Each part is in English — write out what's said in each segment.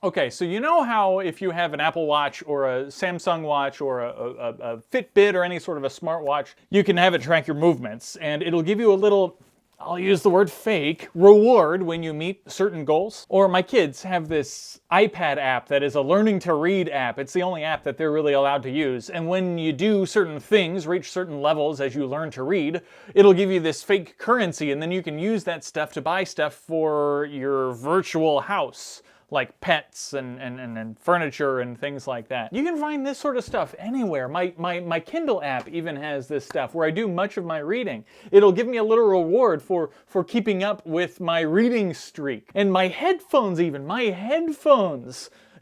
Okay, so you know how if you have an Apple Watch or a Samsung Watch or a Fitbit or any sort of a smartwatch, you can have it track your movements, and it'll give you a little, I'll use the word fake, reward when you meet certain goals. Or my kids have this iPad app that is a learning to read app. It's the only app that they're really allowed to use. And when you do certain things, reach certain levels as you learn to read, it'll give you this fake currency, and then you can use that stuff to buy stuff for your virtual house, like pets and furniture and things like that. You can find this sort of stuff anywhere. My Kindle app even has this stuff where I do much of my reading. It'll give me a little reward for keeping up with my reading streak. And my headphones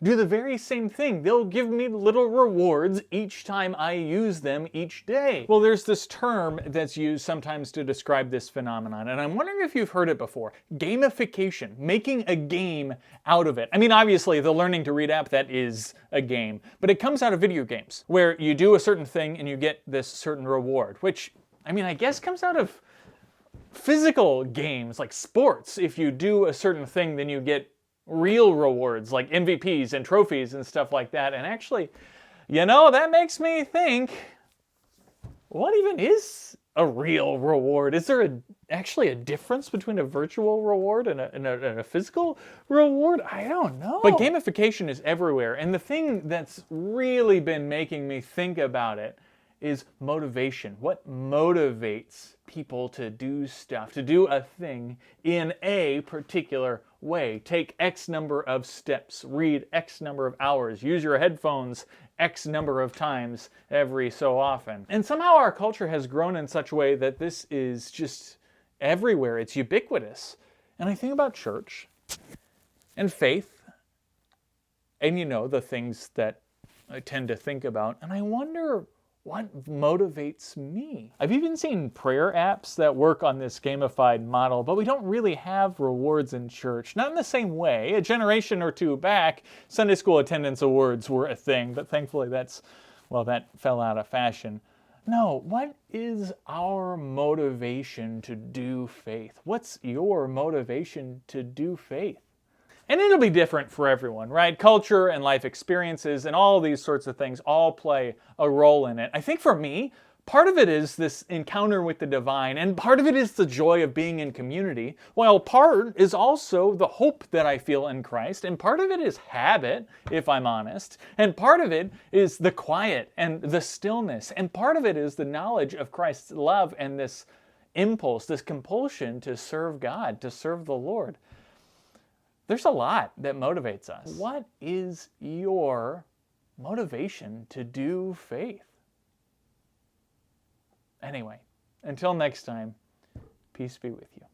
do the very same thing. They'll give me little rewards each time I use them each day. Well, there's this term that's used sometimes to describe this phenomenon, and I'm wondering if you've heard it before. Gamification, making a game out of it. I mean, obviously, the Learning to Read app, that is a game, but it comes out of video games, where you do a certain thing and you get this certain reward, which, I mean, I guess comes out of physical games, like sports. If you do a certain thing, then you get real rewards like MVPs and trophies and stuff like that. And actually, you know, that makes me think, what even is a real reward? Is there actually a difference between a virtual reward and a physical reward? I don't know. But gamification is everywhere. And the thing that's really been making me think about it is motivation. What motivates people to do stuff, to do a thing in a particular way? Take X number of steps, read X number of hours, use your headphones X number of times every so often. And somehow our culture has grown in such a way that this is just everywhere. It's ubiquitous. And I think about church and faith, and you know, the things that I tend to think about, and I wonder what motivates me. I've even seen prayer apps that work on this gamified model, but we don't really have rewards in church. Not in the same way. A generation or two back, Sunday school attendance awards were a thing, but thankfully that fell out of fashion. No, what is our motivation to do faith? What's your motivation to do faith? And it'll be different for everyone, right? Culture and life experiences and all these sorts of things all play a role in it. I think for me, part of it is this encounter with the divine, and part of it is the joy of being in community, while part is also the hope that I feel in Christ, and part of it is habit, if I'm honest, and part of it is the quiet and the stillness, and part of it is the knowledge of Christ's love and this impulse, this compulsion to serve God, to serve the Lord. There's a lot that motivates us. What is your motivation to do faith? Anyway, until next time, peace be with you.